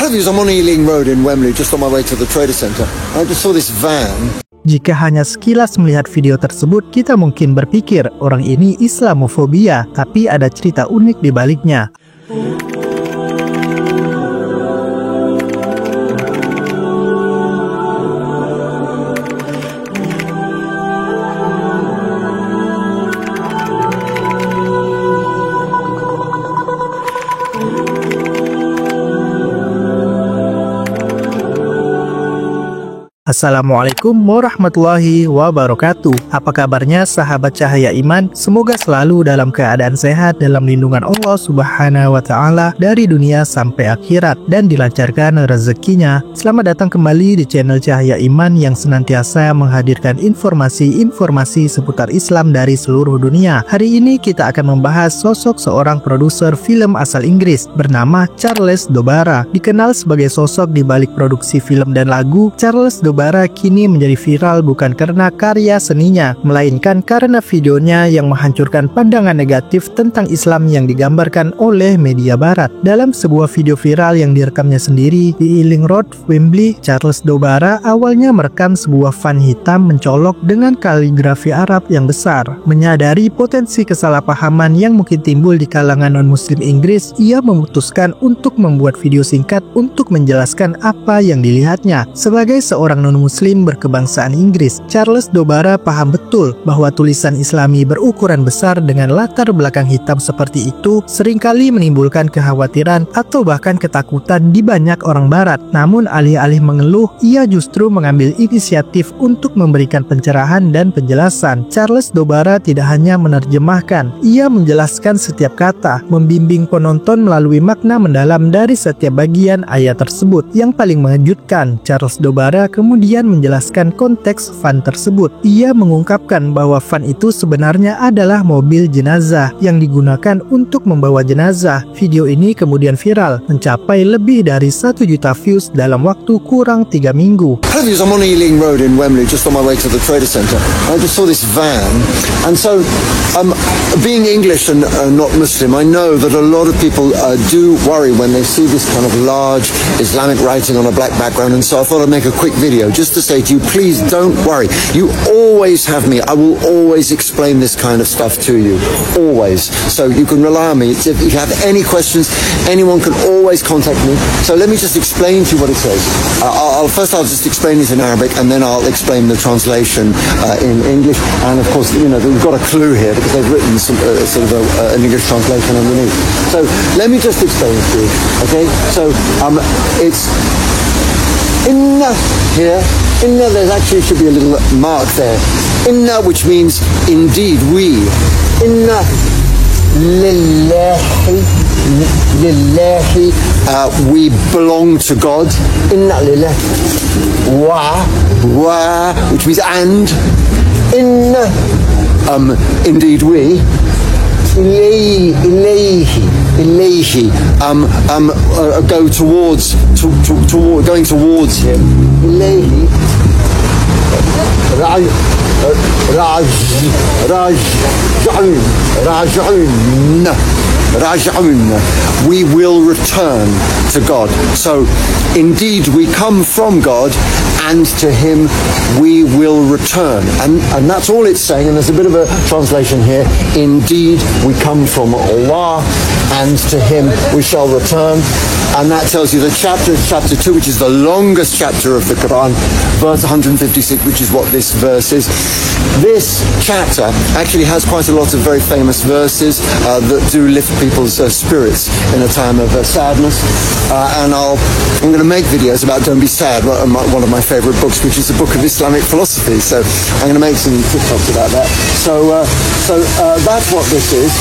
Hello viewers, I'm on Ealing Road in Wembley, just on my way to the Trader Centre. I just saw this van. Jika hanya sekilas melihat video tersebut, kita mungkin berpikir orang ini Islamofobia, tapi ada cerita unik di baliknya. Assalamualaikum warahmatullahi wabarakatuh. Apa kabarnya sahabat cahaya iman? Semoga selalu dalam keadaan sehat dalam lindungan Allah Subhanahu wa Ta'ala dari dunia sampai akhirat dan dilancarkan rezekinya. Selamat datang kembali di channel Cahaya Iman yang senantiasa menghadirkan informasi-informasi seputar Islam dari seluruh dunia. Hari ini kita akan membahas sosok seorang produser film asal Inggris bernama Charles Dobara. Dikenal sebagai sosok di balik produksi film dan lagu, Charles Dobara kini menjadi viral bukan karena karya seninya, melainkan karena videonya yang menghancurkan pandangan negatif tentang Islam yang digambarkan oleh media barat. Dalam sebuah video viral yang direkamnya sendiri di Ealing Road, Wembley, Charles Dobara awalnya merekam sebuah van hitam mencolok dengan kaligrafi Arab yang besar. Menyadari potensi kesalahpahaman yang mungkin timbul di kalangan non-muslim Inggris, ia memutuskan untuk membuat video singkat untuk menjelaskan apa yang dilihatnya. Sebagai seorang non-muslim berkebangsaan Inggris, Charles Dobara paham betul bahwa tulisan Islami berukuran besar dengan latar belakang hitam seperti itu seringkali menimbulkan kekhawatiran atau bahkan ketakutan di banyak orang barat. Namun alih-alih mengeluh, ia justru mengambil inisiatif untuk memberikan pencerahan dan penjelasan. Charles Dobara tidak hanya menerjemahkan, ia menjelaskan setiap kata, membimbing penonton melalui makna mendalam dari setiap bagian ayat tersebut. Yang paling mengejutkan, Charles Dobara kemudian menjelaskan konteks van tersebut. Ia mengungkapkan bahwa van itu sebenarnya adalah mobil jenazah yang digunakan untuk membawa jenazah. Video ini kemudian viral, mencapai lebih dari 1 juta views dalam waktu kurang 3 minggu. Hello viewers, I'm on Ealing Road in Wembley, just on my way to the Trader Centre. I just saw this van, and so being English and not Muslim, I know that a lot of people do worry when they see this kind of large Islamic writing on a black background, and so I thought I'd make a quick video just to say to you, please don't worry. You always have me. I will always explain this kind of stuff to you. Always. So you can rely on me. If you have any questions, anyone can always contact me. So let me just explain to you what it says. First I'll just explain it in Arabic, and then I'll explain the translation in English. And of course, you know, we've got a clue here because they've written some, an English translation underneath. So let me just explain it to you. Okay? So it's Inna here. Inna, there actually should be a little mark there. Inna, which means indeed, we. Inna lillahi, lillahi, we belong to God. Inna lillahi. Wa, which means and. Inna, indeed we. Ilayhi, go towards, going towards him. Ilayhi, Raj'un, we will return to God. So, indeed, we come from God, and to Him we will return. And that's all it's saying, and there's a bit of a translation here. Indeed, we come from Allah, and to Him we shall return. And that tells you the chapter 2, which is the longest chapter of the Quran, verse 156, which is what this verse is. This chapter actually has quite a lot of very famous verses that do lift people's spirits in a time of sadness. And I'm going to make videos about Don't Be Sad, one of my favorite books, which is a book of Islamic philosophy. So I'm going to make some TikToks about that. So that's what this is.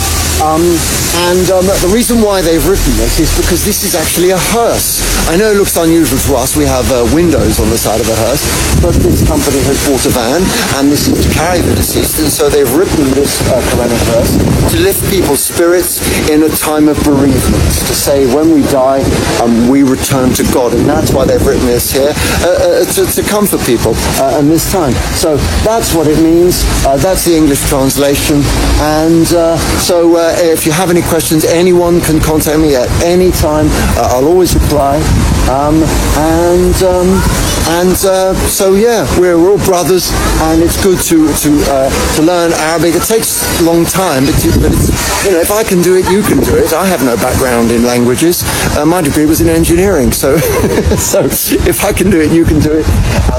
The reason why they've written this is because this is actually a hearse. I know it looks unusual to us, we have windows on the side of a hearse, but this company has bought a van, and this is to carry the deceased, and so they've written this Quranic verse to lift people's spirits in a time of bereavement, to say when we die, we return to God, and that's why they've written this here, to comfort people in this time. So that's what it means, that's the English translation, and if you have any questions, anyone can contact me at any time. I'll always reply. So yeah, we're all brothers, and it's good to learn Arabic. It takes a long time, but it's, if I can do it, you can do it. I have no background in languages. My degree was in engineering, so so if I can do it, you can do it.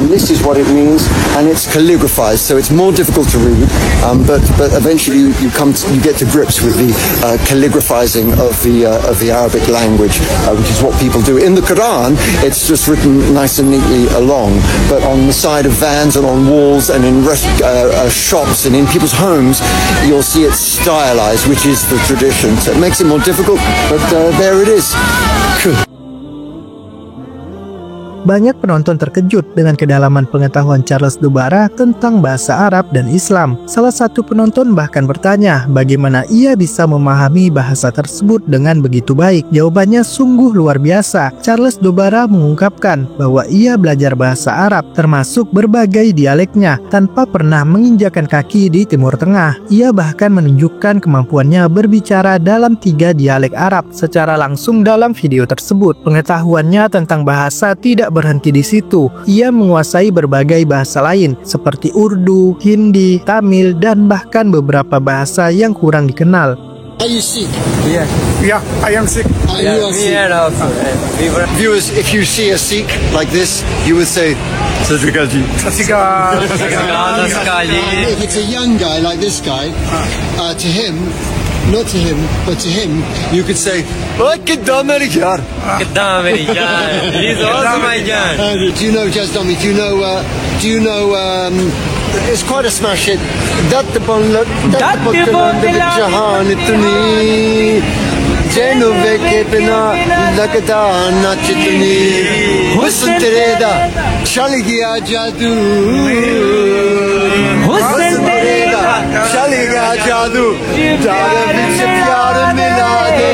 This is what it means, and it's calligraphized, so it's more difficult to read. But eventually you get to grips with the calligraphizing of the Arabic language, which is what people do. In the Quran, it's just written nice and neatly along, but on the side of vans and on walls and in shops and in people's homes, you'll see it stylized, which is the tradition. So it makes it more difficult, but there it is. Banyak penonton terkejut dengan kedalaman pengetahuan Charles Dobara tentang bahasa Arab dan Islam. Salah satu penonton bahkan bertanya bagaimana ia bisa memahami bahasa tersebut dengan begitu baik. Jawabannya sungguh luar biasa. Charles Dobara mengungkapkan bahwa ia belajar bahasa Arab, termasuk berbagai dialeknya, tanpa pernah menginjakan kaki di Timur Tengah. Ia bahkan menunjukkan kemampuannya berbicara dalam 3 dialek Arab secara langsung dalam video tersebut. Pengetahuannya tentang bahasa tidak berhenti di situ. Ia menguasai berbagai bahasa lain seperti Urdu, Hindi, Tamil, dan bahkan beberapa bahasa yang kurang dikenal. Are you Sikh? Yeah, I am Sikh. You are Sikh. Viewers, if you see a Sikh like this, you would say, Sat Sri Akal ji. Sat Sri Akal. if it's a young guy like this guy, to him, not to him, but to him, you could say, "Kiddam meri yaar." Kiddam meri yaar. He's also my jaan. Do you know Jazdomi? Do you know? It's quite a smash hit. Dat bon jahan itni jenu veke bina lagda nachitni husn tere da chal gaya jadoo. Husn tere da chal gaya jadoo. Jaare vich pyar mila de.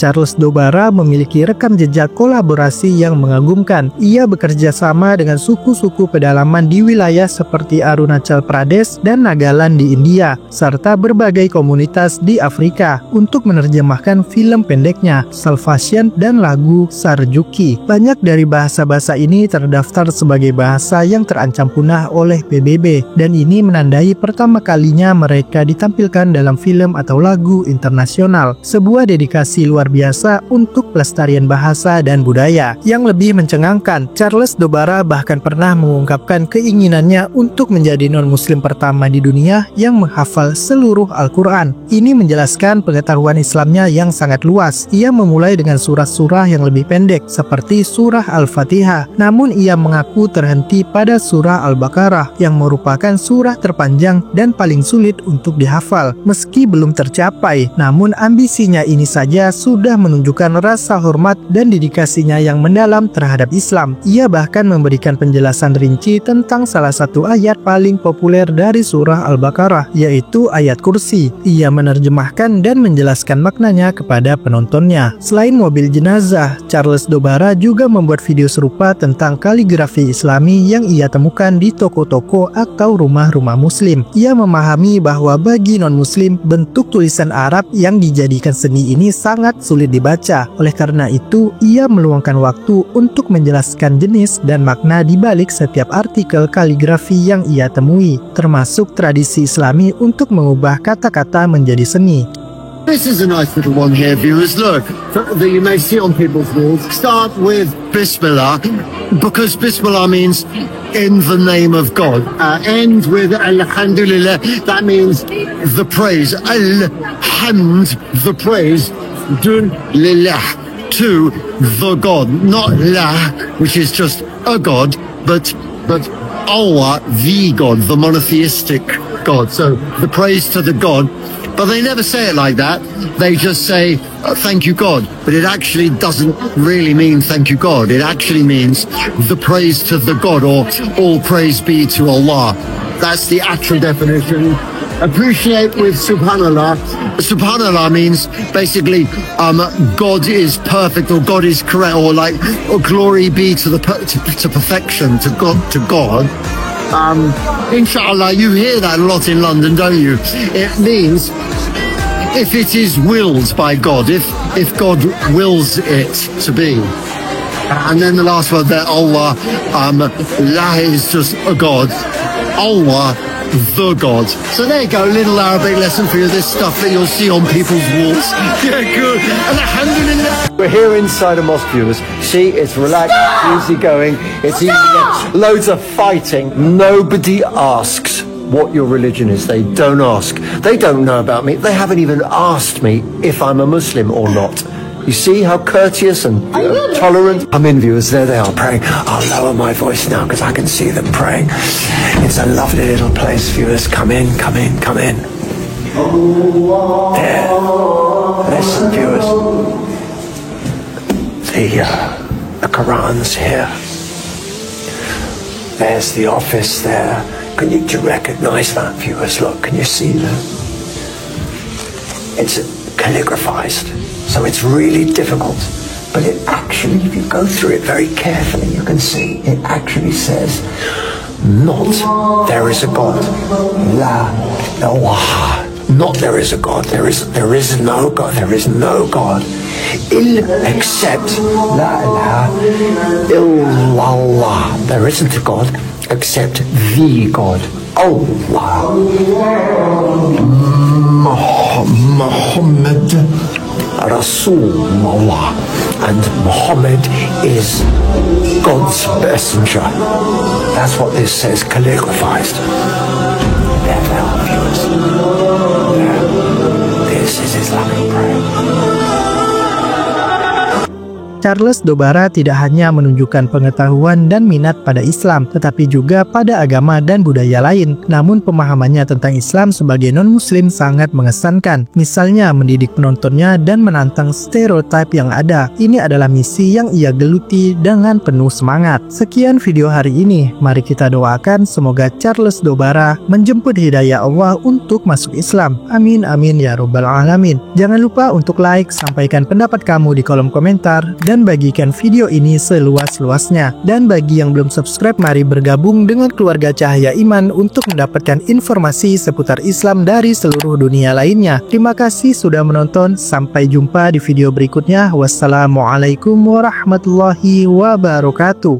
Charles Dobara memiliki rekam jejak kolaborasi yang mengagumkan. Ia bekerja sama dengan suku-suku pedalaman di wilayah seperti Arunachal Pradesh dan Nagaland di India, serta berbagai komunitas di Afrika untuk menerjemahkan film pendeknya, Salvation dan lagu Sarjuki. Banyak dari bahasa-bahasa ini terdaftar sebagai bahasa yang terancam punah oleh PBB, dan ini menandai pertama kalinya mereka ditampilkan dalam film atau lagu internasional. Sebuah dedikasi luar biasa untuk pelestarian bahasa dan budaya. Yang lebih mencengangkan, Charles Dobara bahkan pernah mengungkapkan keinginannya untuk menjadi non-muslim pertama di dunia yang menghafal seluruh Al-Quran. Ini menjelaskan pengetahuan Islamnya yang sangat luas. Ia memulai dengan surah-surah yang lebih pendek seperti surah Al-Fatihah, namun ia mengaku terhenti pada surah Al-Baqarah yang merupakan surah terpanjang dan paling sulit untuk dihafal. Meski belum tercapai, namun ambisinya ini saja sudah menunjukkan rasa hormat dan dedikasinya yang mendalam terhadap Islam. Ia bahkan memberikan penjelasan rinci tentang salah satu ayat paling populer dari surah Al-Baqarah, yaitu ayat kursi. Ia menerjemahkan dan menjelaskan maknanya kepada penontonnya. Selain mobil jenazah, Charles Dobara juga membuat video serupa tentang kaligrafi Islami yang ia temukan di toko-toko atau rumah-rumah muslim. Ia memahami bahwa bagi non-muslim, bentuk tulisan Arab yang dijadikan seni ini sangat sulit dibaca. Oleh karena itu, ia meluangkan waktu untuk menjelaskan jenis dan makna di balik setiap artikel kaligrafi yang ia temui, termasuk tradisi Islami untuk mengubah kata-kata menjadi seni. This is a nice little one here, viewers. Look, that you may see on people's walls. Start with Bismillah, because Bismillah means in the name of God. End with Alhamdulillah, that means the praise. Alhamd, the praise. Dun lillah, to the God, not lah, which is just a God, but Allah, the God, the monotheistic God. So the praise to the God. But they never say it like that. They just say, thank you, God. But it actually doesn't really mean thank you, God. It actually means the praise to the God, or all praise be to Allah. That's the actual definition. Appreciate with Subhanallah. Subhanallah means basically God is perfect, or God is correct, or like, or glory be to to perfection, to God. Inshallah, you hear that a lot in London, don't you? It means if it is willed by God, if God wills it to be. And then the last word there, Allah, La is just a God. Allah, the God. So there you go, little Arabic lesson for you, this stuff that you'll see on people's walls. Yeah, good. Alhamdulillah. We're here inside a mosque, viewers. See, it's relaxed, easy going, it's easy. Loads of fighting. Nobody asks what your religion is. They don't ask. They don't know about me. They haven't even asked me if I'm a Muslim or not. You see how courteous and tolerant? Come in, viewers. There they are praying. I'll lower my voice now because I can see them praying. It's a lovely little place, viewers. Come in, come in, come in. There. Listen, viewers. The Quran's here. There's the office there. Do you recognize that, viewers? Look, can you see that? It's calligraphized, so it's really difficult. But it actually, if you go through it very carefully, you can see it actually says, not there is a God. La ilaha. Not there is a God. There is no God. There is no God. Except la ilaha illallah. There isn't a God except the God. Allah. Muhammad Rasulullah. And Muhammad is God's messenger. That's what this says, calligraphized. There they are, viewers. There. This is Islamic prayer. Charles Dobara tidak hanya menunjukkan pengetahuan dan minat pada Islam, tetapi juga pada agama dan budaya lain. Namun pemahamannya tentang Islam sebagai non-muslim sangat mengesankan. Misalnya mendidik penontonnya dan menantang stereotip yang ada. Ini adalah misi yang ia geluti dengan penuh semangat. Sekian video hari ini. Mari kita doakan semoga Charles Dobara menjemput hidayah Allah untuk masuk Islam. Amin amin ya robbal alamin. Jangan lupa untuk like, sampaikan pendapat kamu di kolom komentar, dan bagikan video ini seluas-luasnya. Dan bagi yang belum subscribe, mari bergabung dengan keluarga Cahaya Iman untuk mendapatkan informasi seputar Islam dari seluruh dunia lainnya. Terima kasih sudah menonton, sampai jumpa di video berikutnya. Wassalamualaikum warahmatullahi wabarakatuh.